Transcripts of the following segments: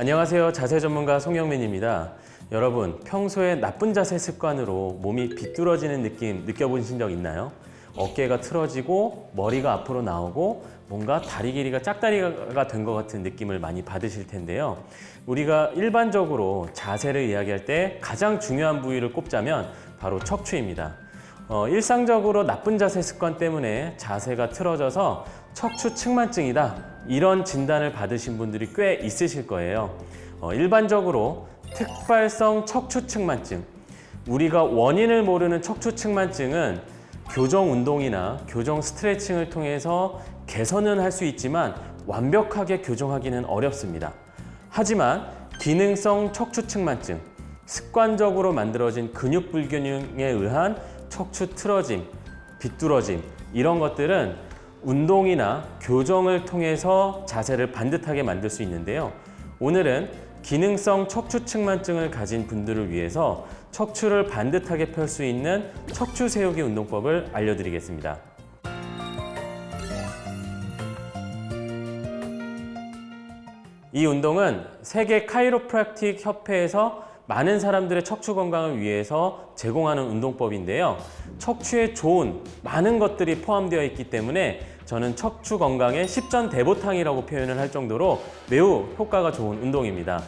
안녕하세요. 자세 전문가 송영민입니다. 여러분, 평소에 나쁜 자세 습관으로 몸이 비뚤어지는 느낌 느껴보신 적 있나요? 어깨가 틀어지고 머리가 앞으로 나오고 뭔가 다리 길이가 짝다리가 된 것 같은 느낌을 많이 받으실 텐데요. 우리가 일반적으로 자세를 이야기할 때 가장 중요한 부위를 꼽자면 바로 척추입니다. 일상적으로 나쁜 자세 습관 때문에 자세가 틀어져서 척추 측만증이다, 이런 진단을 받으신 분들이 꽤 있으실 거예요. 일반적으로 특발성 척추 측만증, 우리가 원인을 모르는 척추 측만증은 교정 운동이나 교정 스트레칭을 통해서 개선은 할 수 있지만 완벽하게 교정하기는 어렵습니다. 하지만 기능성 척추 측만증, 습관적으로 만들어진 근육 불균형에 의한 척추 틀어짐, 비뚤어짐, 이런 것들은 운동이나 교정을 통해서 자세를 반듯하게 만들 수 있는데요. 오늘은 기능성 척추 측만증을 가진 분들을 위해서 척추를 반듯하게 펼 수 있는 척추 세우기 운동법을 알려드리겠습니다. 이 운동은 세계 카이로프랙틱 협회에서 많은 사람들의 척추 건강을 위해서 제공하는 운동법인데요. 척추에 좋은 많은 것들이 포함되어 있기 때문에 저는 척추 건강의 십전대보탕이라고 표현을 할 정도로 매우 효과가 좋은 운동입니다.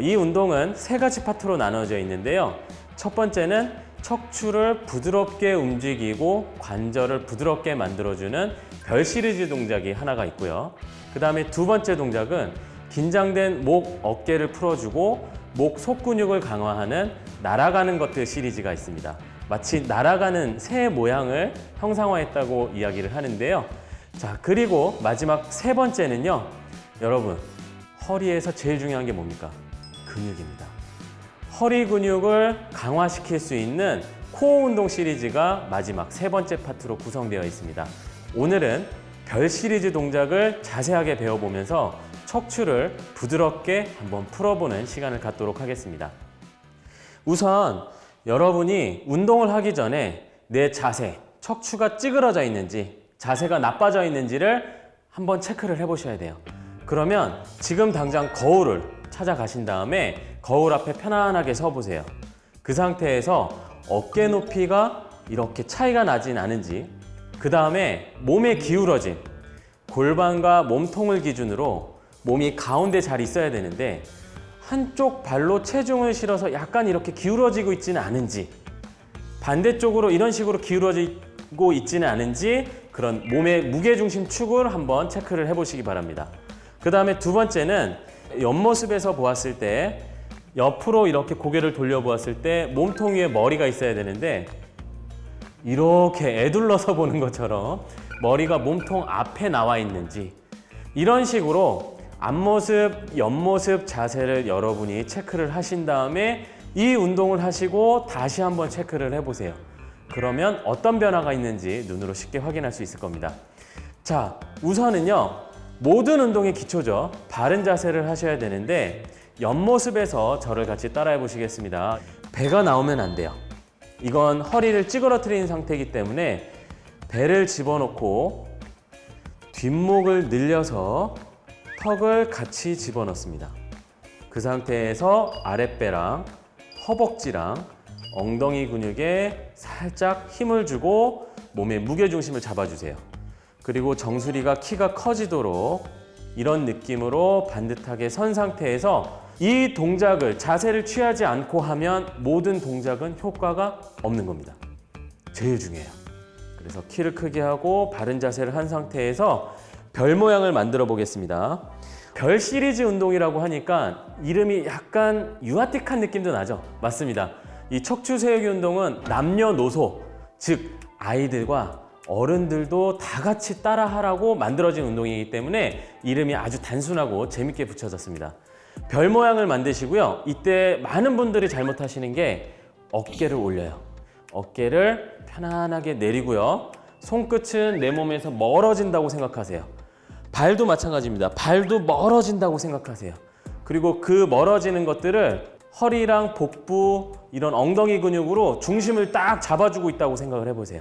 이 운동은 세 가지 파트로 나눠져 있는데요. 첫 번째는 척추를 부드럽게 움직이고 관절을 부드럽게 만들어주는 별 시리즈 동작이 하나가 있고요. 그 다음에 두 번째 동작은 긴장된 목, 어깨를 풀어주고 목 속근육을 강화하는 날아가는 것들 시리즈가 있습니다. 마치 날아가는 새 모양을 형상화했다고 이야기를 하는데요. 자, 그리고 마지막 세 번째는요. 여러분, 허리에서 제일 중요한 게 뭡니까? 근육입니다. 허리 근육을 강화시킬 수 있는 코어 운동 시리즈가 마지막 세 번째 파트로 구성되어 있습니다. 오늘은 별 시리즈 동작을 자세하게 배워보면서 척추를 부드럽게 한번 풀어보는 시간을 갖도록 하겠습니다. 우선 여러분이 운동을 하기 전에 내 자세, 척추가 찌그러져 있는지, 자세가 나빠져 있는지를 한번 체크를 해보셔야 돼요. 그러면 지금 당장 거울을 찾아가신 다음에 거울 앞에 편안하게 서보세요. 그 상태에서 어깨 높이가 이렇게 차이가 나진 않은지, 그 다음에 몸의 기울어짐, 골반과 몸통을 기준으로 몸이 가운데 잘 있어야 되는데 한쪽 발로 체중을 실어서 약간 이렇게 기울어지고 있지는 않은지, 반대쪽으로 이런 식으로 기울어지고 있지는 않은지, 그런 몸의 무게중심 축을 한번 체크를 해보시기 바랍니다. 그 다음에 두 번째는 옆모습에서 보았을 때 옆으로 이렇게 고개를 돌려보았을 때 몸통 위에 머리가 있어야 되는데 이렇게 애둘러서 보는 것처럼 머리가 몸통 앞에 나와 있는지, 이런 식으로 앞모습, 옆모습 자세를 여러분이 체크를 하신 다음에 이 운동을 하시고 다시 한번 체크를 해보세요. 그러면 어떤 변화가 있는지 눈으로 쉽게 확인할 수 있을 겁니다. 자, 우선은요, 모든 운동의 기초죠. 바른 자세를 하셔야 되는데 옆모습에서 저를 같이 따라해 보시겠습니다. 배가 나오면 안 돼요. 이건 허리를 찌그러뜨린 상태이기 때문에 배를 집어넣고 뒷목을 늘려서 턱을 같이 집어넣습니다. 그 상태에서 아랫배랑 허벅지랑 엉덩이 근육에 살짝 힘을 주고 몸의 무게중심을 잡아주세요. 그리고 정수리가 키가 커지도록 이런 느낌으로 반듯하게 선 상태에서 이 동작을, 자세를 취하지 않고 하면 모든 동작은 효과가 없는 겁니다. 제일 중요해요. 그래서 키를 크게 하고 바른 자세를 한 상태에서 별 모양을 만들어 보겠습니다. 별 시리즈 운동이라고 하니까 이름이 약간 유아틱한 느낌도 나죠? 맞습니다. 이 척추 세우기 운동은 남녀노소, 즉 아이들과 어른들도 다 같이 따라하라고 만들어진 운동이기 때문에 이름이 아주 단순하고 재밌게 붙여졌습니다. 별 모양을 만드시고요. 이때 많은 분들이 잘못하시는 게 어깨를 올려요. 어깨를 편안하게 내리고요. 손끝은 내 몸에서 멀어진다고 생각하세요. 발도 마찬가지입니다. 발도 멀어진다고 생각하세요. 그리고 그 멀어지는 것들을 허리랑 복부, 이런 엉덩이 근육으로 중심을 딱 잡아주고 있다고 생각을 해보세요.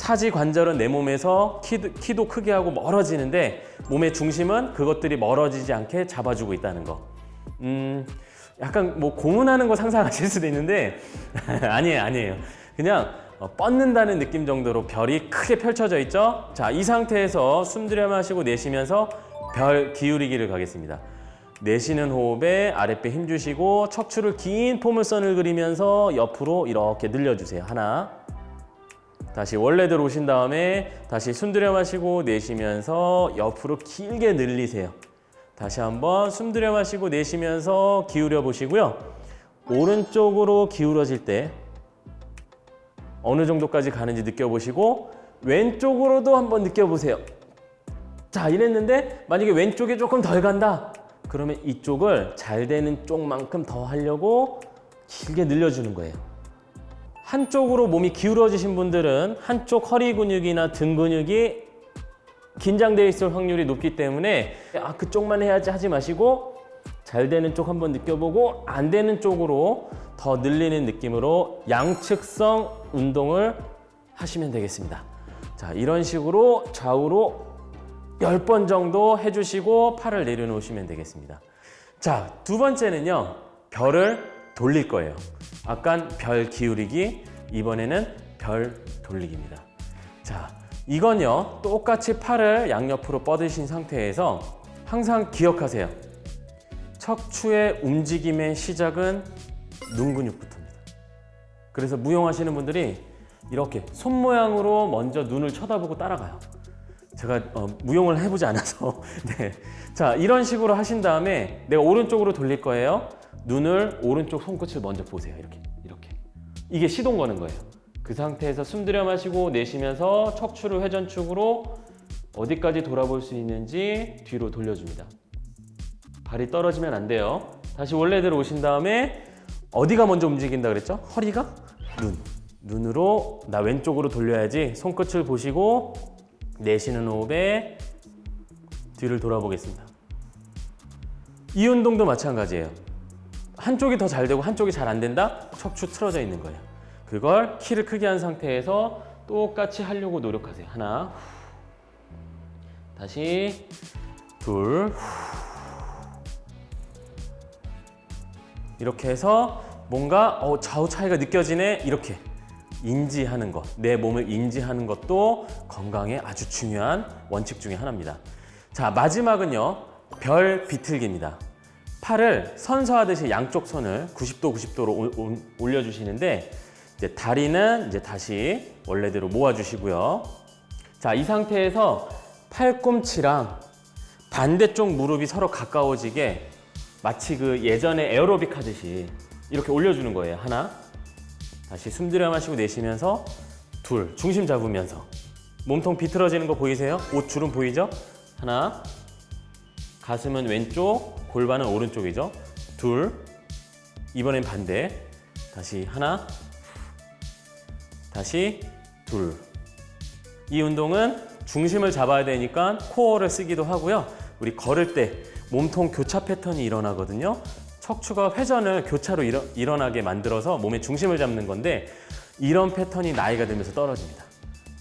사지 관절은 내 몸에서 키도 크게 하고 멀어지는데 몸의 중심은 그것들이 멀어지지 않게 잡아주고 있다는 거. 약간 뭐 고문하는 거 상상하실 수도 있는데 아니에요. 그냥 뻗는다는 느낌 정도로 별이 크게 펼쳐져 있죠. 자, 이 상태에서 숨 들여 마시고 내쉬면서 별 기울이기를 가겠습니다. 내쉬는 호흡에 아랫배 힘 주시고 척추를 긴 포물선을 그리면서 옆으로 이렇게 늘려주세요. 하나. 다시 원래대로 오신 다음에 다시 숨 들여 마시고 내쉬면서 옆으로 길게 늘리세요. 다시 한번 숨 들여 마시고 내쉬면서 기울여 보시고요. 오른쪽으로 기울어질 때 어느 정도까지 가는지 느껴보시고 왼쪽으로도 한번 느껴보세요. 자, 이랬는데 만약에 왼쪽이 조금 덜 간다. 그러면 이쪽을 잘 되는 쪽만큼 더 하려고 길게 늘려주는 거예요. 한쪽으로 몸이 기울어지신 분들은 한쪽 허리 근육이나 등 근육이 긴장되어 있을 확률이 높기 때문에 그쪽만 해야지 하지 마시고 잘 되는 쪽 한번 느껴보고 안 되는 쪽으로 더 늘리는 느낌으로 양측성 운동을 하시면 되겠습니다. 자, 이런 식으로 좌우로 10번 정도 해주시고 팔을 내려놓으시면 되겠습니다. 자, 두 번째는요. 별을 돌릴 거예요. 아까 별 기울이기, 이번에는 별 돌리기입니다. 자, 이건요. 똑같이 팔을 양옆으로 뻗으신 상태에서 항상 기억하세요. 척추의 움직임의 시작은 눈 근육부터입니다. 그래서 무용하시는 분들이 이렇게 손 모양으로 먼저 눈을 쳐다보고 따라가요. 제가 무용을 해보지 않아서 네. 자, 이런 식으로 하신 다음에 내가 오른쪽으로 돌릴 거예요. 눈을 오른쪽 손끝을 먼저 보세요. 이렇게 이게 시동 거는 거예요. 그 상태에서 숨 들여 마시고 내쉬면서 척추를 회전축으로 어디까지 돌아볼 수 있는지 뒤로 돌려줍니다. 발이 떨어지면 안 돼요. 다시 원래대로 오신 다음에 어디가 먼저 움직인다 그랬죠? 허리가? 눈으로 나 왼쪽으로 돌려야지. 손끝을 보시고 내쉬는 호흡에 뒤를 돌아보겠습니다. 이 운동도 마찬가지예요. 한쪽이 더 잘 되고 한쪽이 잘 안 된다? 척추 틀어져 있는 거예요. 그걸 키를 크게 한 상태에서 똑같이 하려고 노력하세요. 하나, 다시 둘, 이렇게 해서 뭔가 좌우 차이가 느껴지네 이렇게 인지하는 것, 내 몸을 인지하는 것도 건강에 아주 중요한 원칙 중에 하나입니다. 자, 마지막은요. 별 비틀기입니다. 팔을 선서하듯이 양쪽 손을 90도 90도로 올려주시는데 이제 다리는 이제 다시 원래대로 모아주시고요. 자, 이 상태에서 팔꿈치랑 반대쪽 무릎이 서로 가까워지게 마치 그 예전에 에어로빅 하듯이 이렇게 올려주는 거예요. 하나, 다시 숨 들여 마시고 내쉬면서 둘, 중심 잡으면서 몸통 비틀어지는 거 보이세요? 옷 주름 보이죠? 하나, 가슴은 왼쪽, 골반은 오른쪽이죠? 둘, 이번엔 반대, 다시 하나, 다시 둘. 이 운동은 중심을 잡아야 되니까 코어를 쓰기도 하고요. 우리 걸을 때 몸통 교차 패턴이 일어나거든요. 척추가 회전을 교차로 일어나게 만들어서 몸의 중심을 잡는 건데 이런 패턴이 나이가 들면서 떨어집니다.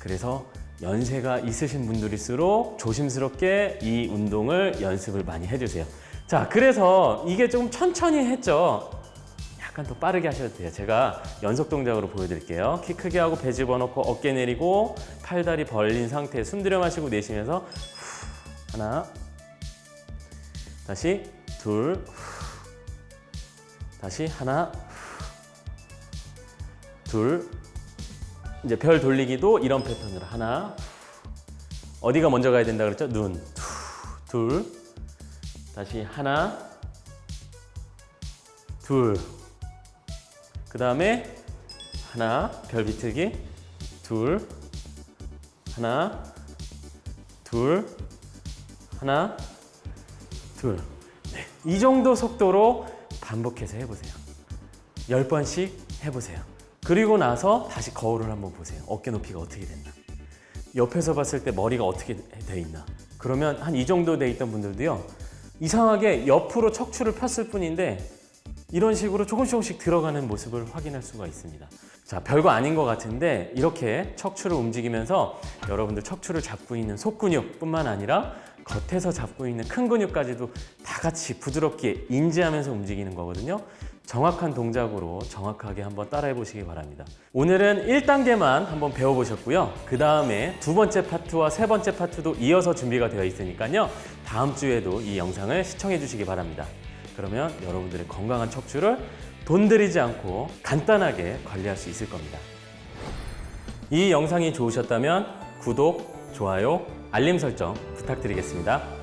그래서 연세가 있으신 분들일수록 조심스럽게 이 운동을 연습을 많이 해주세요. 자, 그래서 이게 좀 천천히 했죠. 약간 더 빠르게 하셔도 돼요. 제가 연속 동작으로 보여드릴게요. 키 크게 하고 배 집어넣고 어깨 내리고 팔다리 벌린 상태에 숨 들여 마시고 내쉬면서 하나, 다시 둘, 다시 하나, 둘. 이제 별 돌리기도 이런 패턴으로 하나, 어디가 먼저 가야 된다 그랬죠? 눈, 둘, 다시 하나, 둘, 그 다음에 하나, 별 비틀기, 둘, 하나, 둘, 하나, 둘. 네. 이 정도 속도로 반복해서 해보세요. 10번씩 해보세요. 그리고 나서 다시 거울을 한번 보세요. 어깨 높이가 어떻게 됐나. 옆에서 봤을 때 머리가 어떻게 돼 있나. 그러면 한 이 정도 돼 있던 분들도요. 이상하게 옆으로 척추를 폈을 뿐인데 이런 식으로 조금씩 들어가는 모습을 확인할 수가 있습니다. 자, 별거 아닌 것 같은데 이렇게 척추를 움직이면서 여러분들 척추를 잡고 있는 속근육뿐만 아니라 겉에서 잡고 있는 큰 근육까지도 다 같이 부드럽게 인지하면서 움직이는 거거든요. 정확한 동작으로 정확하게 한번 따라해 보시기 바랍니다. 오늘은 1단계만 한번 배워보셨고요. 그 다음에 두 번째 파트와 세 번째 파트도 이어서 준비가 되어 있으니까요. 다음 주에도 이 영상을 시청해 주시기 바랍니다. 그러면 여러분들의 건강한 척추를 돈 들이지 않고 간단하게 관리할 수 있을 겁니다. 이 영상이 좋으셨다면 구독, 좋아요, 알림 설정 부탁드리겠습니다.